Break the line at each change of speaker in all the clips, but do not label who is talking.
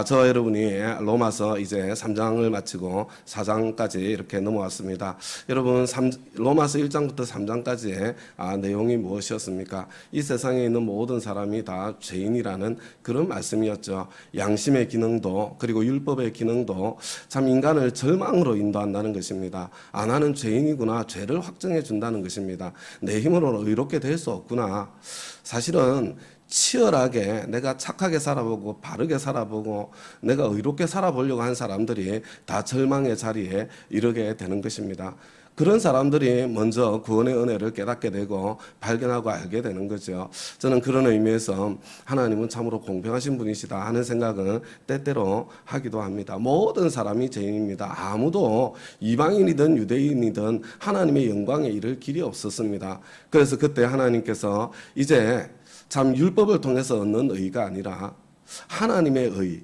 저 여러분이 로마서 이제 3장을 마치고 4장까지 이렇게 넘어왔습니다. 여러분 로마서 1장부터 3장까지의 내용이 무엇이었습니까? 이 세상에 있는 모든 사람이 다 죄인이라는 그런 말씀이었죠. 양심의 기능도 그리고 율법의 기능도 참 인간을 절망으로 인도한다는 것입니다. 나는 죄인이구나, 죄를 확정해 준다는 것입니다. 내 힘으로는 의롭게 될 수 없구나. 사실은 치열하게 내가 착하게 살아보고 바르게 살아보고 내가 의롭게 살아보려고 한 사람들이 다 절망의 자리에 이르게 되는 것입니다. 그런 사람들이 먼저 구원의 은혜를 깨닫게 되고 발견하고 알게 되는 거죠. 저는 그런 의미에서 하나님은 참으로 공평하신 분이시다 하는 생각은 때때로 하기도 합니다. 모든 사람이 죄인입니다. 아무도 이방인이든 유대인이든 하나님의 영광에 이를 길이 없었습니다. 그래서 그때 하나님께서 이제 참 율법을 통해서 얻는 의가 아니라 하나님의 의,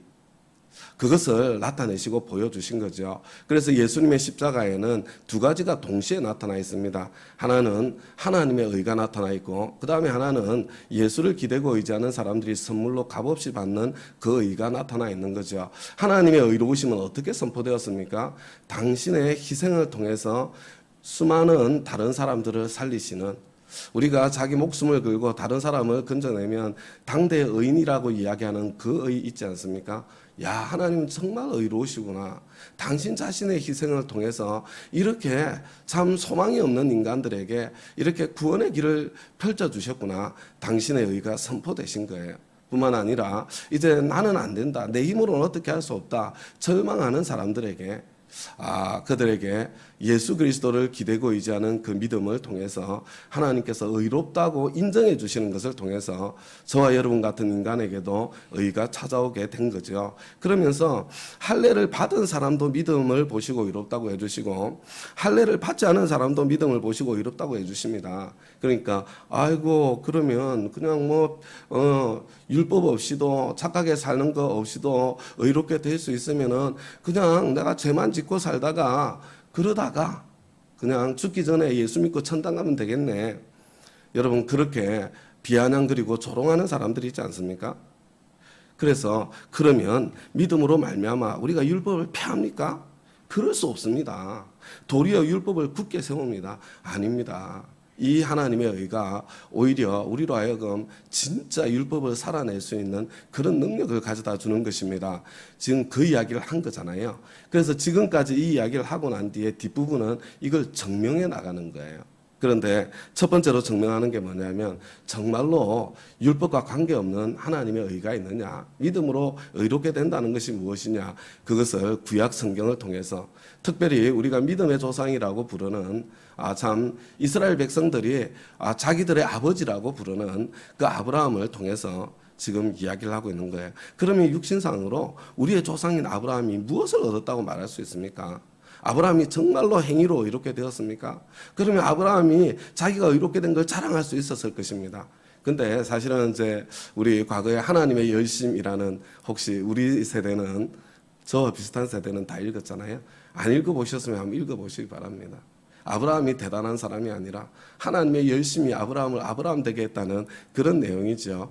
그것을 나타내시고 보여주신 거죠. 그래서 예수님의 십자가에는 두 가지가 동시에 나타나 있습니다. 하나는 하나님의 의가 나타나 있고 그 다음에 하나는 예수를 기대고 의지하는 사람들이 선물로 값없이 받는 그 의가 나타나 있는 거죠. 하나님의 의로우심은 어떻게 선포되었습니까? 당신의 희생을 통해서 수많은 다른 사람들을 살리시는, 우리가 자기 목숨을 걸고 다른 사람을 건져내면 당대의 의인이라고 이야기하는 그 의 있지 않습니까? 야, 하나님 정말 의로우시구나. 당신 자신의 희생을 통해서 이렇게 참 소망이 없는 인간들에게 이렇게 구원의 길을 펼쳐주셨구나. 당신의 의가 선포되신 거예요. 뿐만 아니라 이제 나는 안 된다, 내 힘으로는 어떻게 할 수 없다 절망하는 사람들에게 그들에게 예수 그리스도를 기대고 의지하는 그 믿음을 통해서 하나님께서 의롭다고 인정해 주시는 것을 통해서 저와 여러분 같은 인간에게도 의가 찾아오게 된 거죠. 그러면서 할례를 받은 사람도 믿음을 보시고 의롭다고 해주시고 할례를 받지 않은 사람도 믿음을 보시고 의롭다고 해주십니다. 그러니까 그러면 그냥 율법 없이도 착하게 사는 거 없이도 의롭게 될 수 있으면은 그냥 내가 죄만 짓고 살다가 그러다가 그냥 죽기 전에 예수 믿고 천당 가면 되겠네. 여러분, 그렇게 비아냥거리고 조롱하는 사람들이 있지 않습니까? 그래서 그러면 믿음으로 말미암아 우리가 율법을 폐합니까? 그럴 수 없습니다. 도리어 율법을 굳게 세웁니다. 아닙니다. 이 하나님의 의가 오히려 우리로 하여금 진짜 율법을 살아낼 수 있는 그런 능력을 가져다 주는 것입니다. 지금 그 이야기를 한 거잖아요. 그래서 지금까지 이 이야기를 하고 난 뒤에 뒷부분은 이걸 증명해 나가는 거예요. 그런데 첫 번째로 증명하는 게 뭐냐면 정말로 율법과 관계없는 하나님의 의가 있느냐, 믿음으로 의롭게 된다는 것이 무엇이냐, 그것을 구약 성경을 통해서 특별히 우리가 믿음의 조상이라고 부르는 참 이스라엘 백성들이 자기들의 아버지라고 부르는 그 아브라함을 통해서 지금 이야기를 하고 있는 거예요. 그러면 육신상으로 우리의 조상인 아브라함이 무엇을 얻었다고 말할 수 있습니까? 아브라함이 정말로 행위로 의롭게 되었습니까? 그러면 아브라함이 자기가 의롭게 된 걸 자랑할 수 있었을 것입니다. 근데 사실은 이제 우리 과거에 하나님의 열심이라는, 혹시 우리 세대는, 저와 비슷한 세대는 다 읽었잖아요. 안 읽어보셨으면 한번 읽어보시기 바랍니다. 아브라함이 대단한 사람이 아니라 하나님의 열심이 아브라함을 아브라함 되게 했다는 그런 내용이죠.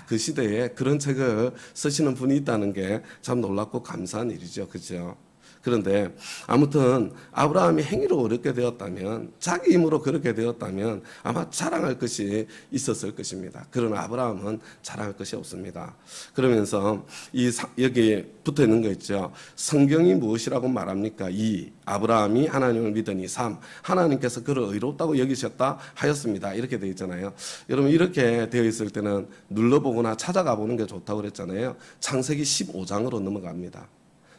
그 시대에 그런 책을 쓰시는 분이 있다는 게 참 놀랍고 감사한 일이죠. 그죠? 그런데 아무튼 아브라함이 행위로 어렵게 되었다면, 자기 힘으로 그렇게 되었다면 아마 자랑할 것이 있었을 것입니다. 그러나 아브라함은 자랑할 것이 없습니다. 그러면서 여기 붙어 있는 거 있죠. 성경이 무엇이라고 말합니까? 2. 아브라함이 하나님을 믿으니. 3. 하나님께서 그를 의롭다고 여기셨다 하였습니다. 이렇게 되어 있잖아요. 여러분, 이렇게 되어 있을 때는 눌러보거나 찾아가 보는 게 좋다고 그랬잖아요. 창세기 15장으로 넘어갑니다.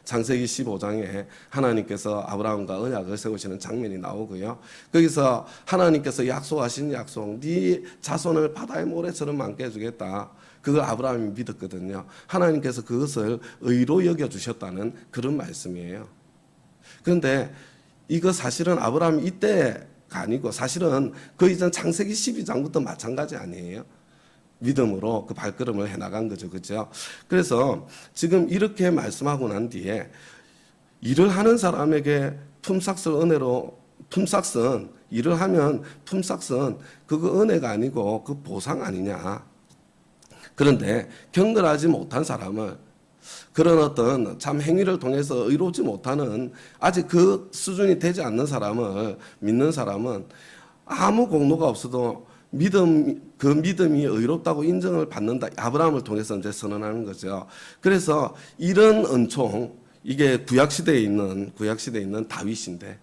창세기 15장에 하나님께서 아브라함과 언약을 세우시는 장면이 나오고요. 거기서 하나님께서 약속하신 약속, 네 자손을 바다의 모래처럼 많게 해주겠다. 그걸 아브라함이 믿었거든요. 하나님께서 그것을 의로 여겨주셨다는 그런 말씀이에요. 그런데 이거 사실은 아브라함이 이때가 아니고 사실은 그 이전 창세기 12장부터 마찬가지 아니에요. 믿음으로 그 발걸음을 해나간 거죠. 그죠? 그래서 지금 이렇게 말씀하고 난 뒤에 일을 하는 사람에게 품삯을 은혜로, 품삯은 일을 하면 품삯은 그거 은혜가 아니고 그 보상 아니냐. 그런데 경건하지 못한 사람을 그런 어떤 참 행위를 통해서 의롭지 못하는 아직 그 수준이 되지 않는 사람을 믿는 사람은 아무 공로가 없어도 그 믿음이 의롭다고 인정을 받는다. 아브라함을 통해서 이제 선언하는 거죠. 그래서 이런 은총, 이게 구약시대에 있는 다윗인데,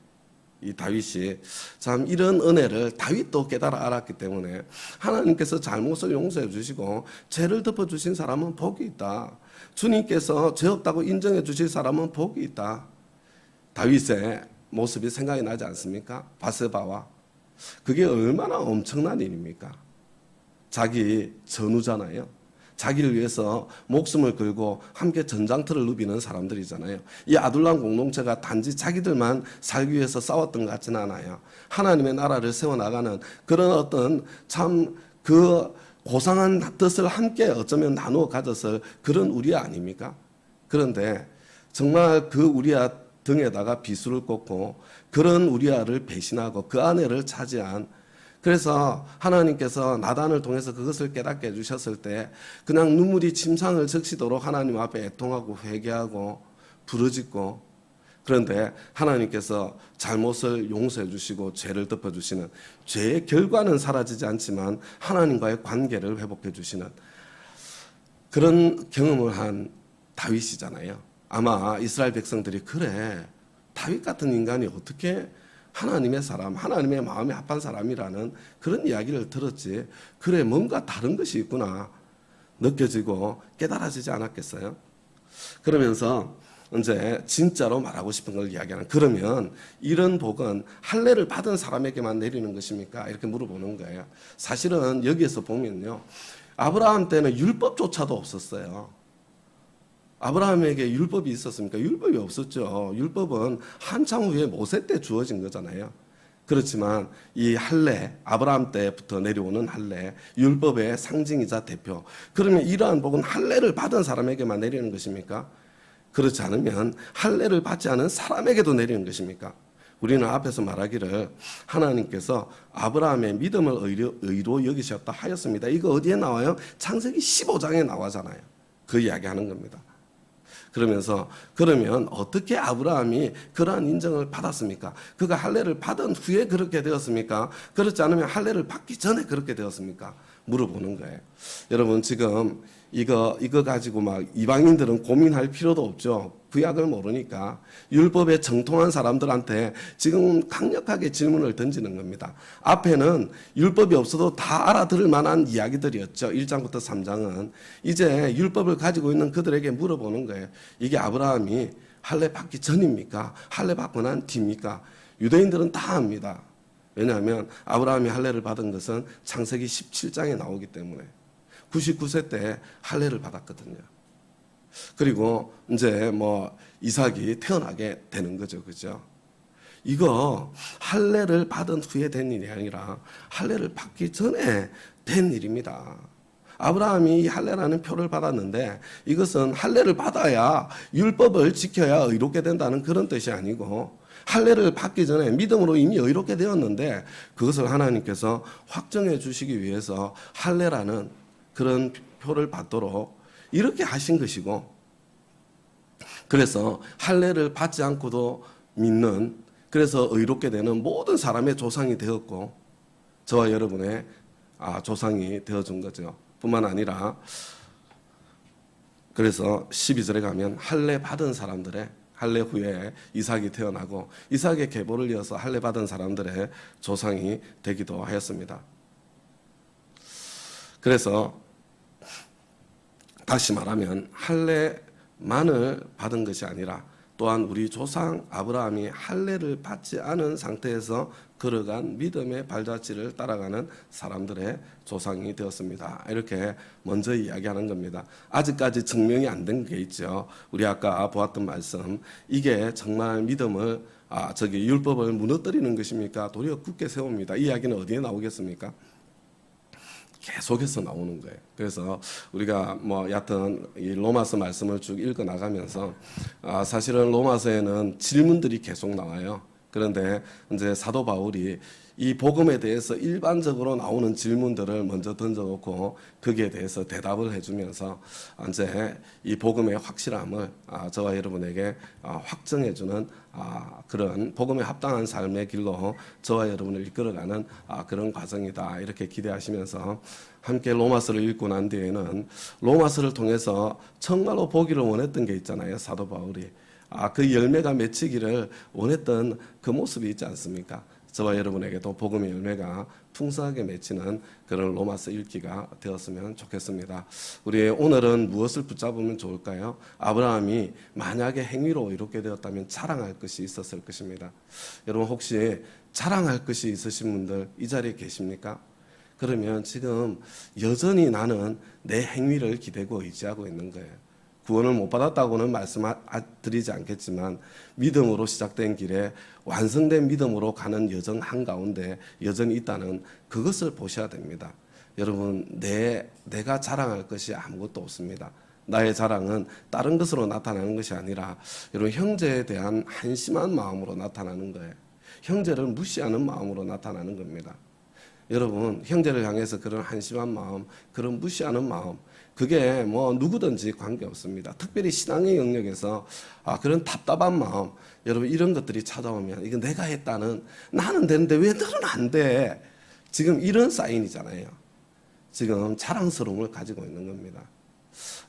이 다윗이 참 이런 은혜를 다윗도 깨달아 알았기 때문에 하나님께서 잘못을 용서해 주시고 죄를 덮어 주신 사람은 복이 있다. 주님께서 죄 없다고 인정해 주실 사람은 복이 있다. 다윗의 모습이 생각이 나지 않습니까? 바세바와. 그게 얼마나 엄청난 일입니까? 자기 전우잖아요. 자기를 위해서 목숨을 걸고 함께 전장터를 누비는 사람들이잖아요. 이 아둘람 공동체가 단지 자기들만 살기 위해서 싸웠던 것 같지는 않아요. 하나님의 나라를 세워나가는 그런 어떤 참 그 고상한 뜻을 함께 어쩌면 나누어 가졌을 그런 우리아 아닙니까? 그런데 정말 그 우리아 등에다가 비수를 꽂고 그런 우리아를 배신하고 그 아내를 차지한, 그래서 하나님께서 나단을 통해서 그것을 깨닫게 해주셨을 때 그냥 눈물이 침상을 적시도록 하나님 앞에 애통하고 회개하고 부르짖고, 그런데 하나님께서 잘못을 용서해 주시고 죄를 덮어 주시는, 죄의 결과는 사라지지 않지만 하나님과의 관계를 회복해 주시는 그런 경험을 한 다윗이잖아요. 아마 이스라엘 백성들이 그래, 다윗 같은 인간이 어떻게 하나님의 사람, 하나님의 마음에 합한 사람이라는 그런 이야기를 들었지, 그래 뭔가 다른 것이 있구나 느껴지고 깨달아지지 않았겠어요? 그러면서 이제 진짜로 말하고 싶은 걸 이야기하는, 그러면 이런 복은 할례를 받은 사람에게만 내리는 것입니까? 이렇게 물어보는 거예요. 사실은 여기에서 보면요, 아브라함 때는 율법조차도 없었어요. 아브라함에게 율법이 있었습니까? 율법이 없었죠. 율법은 한참 후에 모세 때 주어진 거잖아요. 그렇지만 이 할례, 아브라함 때부터 내려오는 할례, 율법의 상징이자 대표. 그러면 이러한 복은 할례를 받은 사람에게만 내리는 것입니까? 그렇지 않으면 할례를 받지 않은 사람에게도 내리는 것입니까? 우리는 앞에서 말하기를 하나님께서 아브라함의 믿음을 의로 여기셨다 하였습니다. 이거 어디에 나와요? 창세기 15장에 나와잖아요. 그 이야기하는 겁니다. 그러면서 그러면 어떻게 아브라함이 그러한 인정을 받았습니까? 그가 할례를 받은 후에 그렇게 되었습니까? 그렇지 않으면 할례를 받기 전에 그렇게 되었습니까? 물어보는 거예요. 여러분 지금 이거 가지고 막 이방인들은 고민할 필요도 없죠. 구약을 모르니까 율법에 정통한 사람들한테 지금 강력하게 질문을 던지는 겁니다. 앞에는 율법이 없어도 다 알아들을 만한 이야기들이었죠. 1장부터 3장은 이제 율법을 가지고 있는 그들에게 물어보는 거예요. 이게 아브라함이 할례 받기 전입니까? 할례 받고 난 뒤입니까? 유대인들은 다 압니다. 왜냐하면 아브라함이 할례를 받은 것은 창세기 17장에 나오기 때문에 99세 때 할례를 받았거든요. 그리고 이제 뭐 이삭이 태어나게 되는 거죠. 그죠? 이거 할례를 받은 후에 된 일이 아니라 할례를 받기 전에 된 일입니다. 아브라함이 이 할례라는 표를 받았는데 이것은 할례를 받아야 율법을 지켜야 의롭게 된다는 그런 뜻이 아니고, 할례를 받기 전에 믿음으로 이미 의롭게 되었는데 그것을 하나님께서 확정해 주시기 위해서 할례라는 그런 표를 받도록 이렇게 하신 것이고, 그래서 할례를 받지 않고도 믿는, 그래서 의롭게 되는 모든 사람의 조상이 되었고 저와 여러분의 조상이 되어준 거죠. 뿐만 아니라 그래서 12절에 가면 할례 받은 사람들의, 할례 후에 이삭이 태어나고 이삭의 계보를 이어서 할례 받은 사람들의 조상이 되기도 하였습니다. 그래서 다시 말하면 할례만을 받은 것이 아니라 또한 우리 조상 아브라함이 할례를 받지 않은 상태에서 걸어간 믿음의 발자취를 따라가는 사람들의 조상이 되었습니다. 이렇게 먼저 이야기하는 겁니다. 아직까지 증명이 안 된 게 있죠. 우리 아까 보았던 말씀, 이게 정말 믿음을 율법을 무너뜨리는 것입니까? 도리어 굳게 세웁니다. 이 이야기는 어디에 나오겠습니까? 계속해서 나오는 거예요. 그래서 우리가 여하튼 이 로마서 말씀을 쭉 읽어 나가면서 사실은 로마서에는 질문들이 계속 나와요. 그런데 이제 사도 바울이 이 복음에 대해서 일반적으로 나오는 질문들을 먼저 던져놓고 거기에 대해서 대답을 해주면서 이제 이 복음의 확실함을 저와 여러분에게 확정해주는 그런 복음에 합당한 삶의 길로 저와 여러분을 이끌어가는 그런 과정이다, 이렇게 기대하시면서 함께 로마서를 읽고 난 뒤에는 로마서를 통해서 정말로 보기를 원했던 게 있잖아요. 사도 바울이 그 열매가 맺히기를 원했던 그 모습이 있지 않습니까? 저와 여러분에게도 복음의 열매가 풍성하게 맺히는 그런 로마서 읽기가 되었으면 좋겠습니다. 우리 오늘은 무엇을 붙잡으면 좋을까요? 아브라함이 만약에 행위로 이롭게 되었다면 자랑할 것이 있었을 것입니다. 여러분 혹시 자랑할 것이 있으신 분들 이 자리에 계십니까? 그러면 지금 여전히 나는 내 행위를 기대고 의지하고 있는 거예요. 구원을 못 받았다고는 말씀드리지 않겠지만 믿음으로 시작된 길에 완성된 믿음으로 가는 여정 한가운데 여전히 있다는 그것을 보셔야 됩니다. 여러분 내가 자랑할 것이 아무것도 없습니다. 나의 자랑은 다른 것으로 나타나는 것이 아니라 여러분 형제에 대한 한심한 마음으로 나타나는 거예요. 형제를 무시하는 마음으로 나타나는 겁니다. 여러분 형제를 향해서 그런 한심한 마음, 그런 무시하는 마음, 그게 뭐 누구든지 관계없습니다. 특별히 신앙의 영역에서 그런 답답한 마음, 여러분 이런 것들이 찾아오면 이거 내가 했다는, 나는 되는데 왜 너는 안 돼? 지금 이런 사인이잖아요. 지금 자랑스러움을 가지고 있는 겁니다.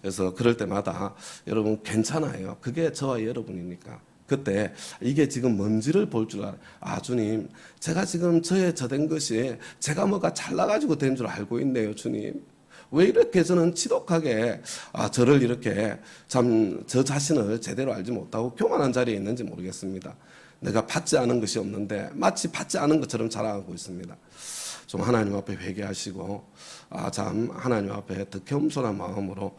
그래서 그럴 때마다 여러분 괜찮아요. 그게 저와 여러분이니까. 그때 이게 지금 뭔지를 볼 줄 알아요. 주님, 제가 지금 저된 것이 제가 뭐가 잘나가지고 된 줄 알고 있네요, 주님. 왜 이렇게 저는 지독하게 저를 이렇게 참 저 자신을 제대로 알지 못하고 교만한 자리에 있는지 모르겠습니다. 내가 받지 않은 것이 없는데 마치 받지 않은 것처럼 자랑하고 있습니다. 좀 하나님 앞에 회개하시고 참 하나님 앞에 더 겸손한 마음으로,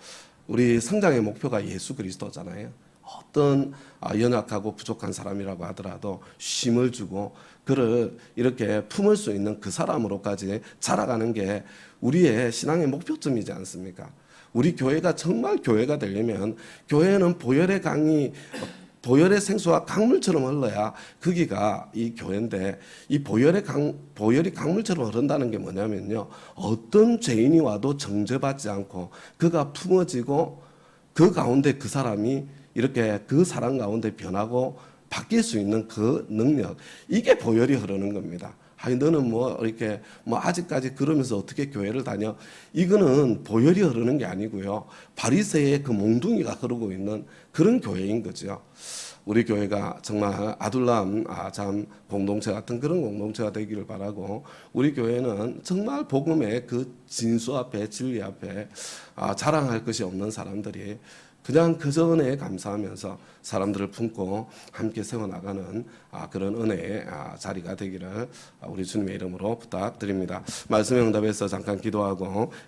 우리 성장의 목표가 예수 그리스도잖아요. 어떤 연약하고 부족한 사람이라고 하더라도 쉼을 주고 그를 이렇게 품을 수 있는 그 사람으로까지 자라가는 게 우리의 신앙의 목표점이지 않습니까? 우리 교회가 정말 교회가 되려면 교회는 보혈의 생수와 강물처럼 흘러야 거기가 이 교회인데, 이 보혈이 강물처럼 흐른다는 게 뭐냐면요, 어떤 죄인이 와도 정죄받지 않고 그가 품어지고 그 가운데 그 사람이 이렇게 그 사람 가운데 변하고 바뀔 수 있는 그 능력, 이게 보혈이 흐르는 겁니다. 너는 이렇게 아직까지 그러면서 어떻게 교회를 다녀? 이거는 보혈이 흐르는 게 아니고요, 바리새의 그 몽둥이가 흐르고 있는 그런 교회인 거죠. 우리 교회가 정말 아둘람 참 공동체 같은 그런 공동체가 되기를 바라고, 우리 교회는 정말 복음의 그 진수 앞에, 진리 앞에 자랑할 것이 없는 사람들이 그냥 그저 은혜에 감사하면서 사람들을 품고 함께 세워나가는 그런 은혜의 자리가 되기를 우리 주님의 이름으로 부탁드립니다. 말씀의 응답에서 잠깐 기도하고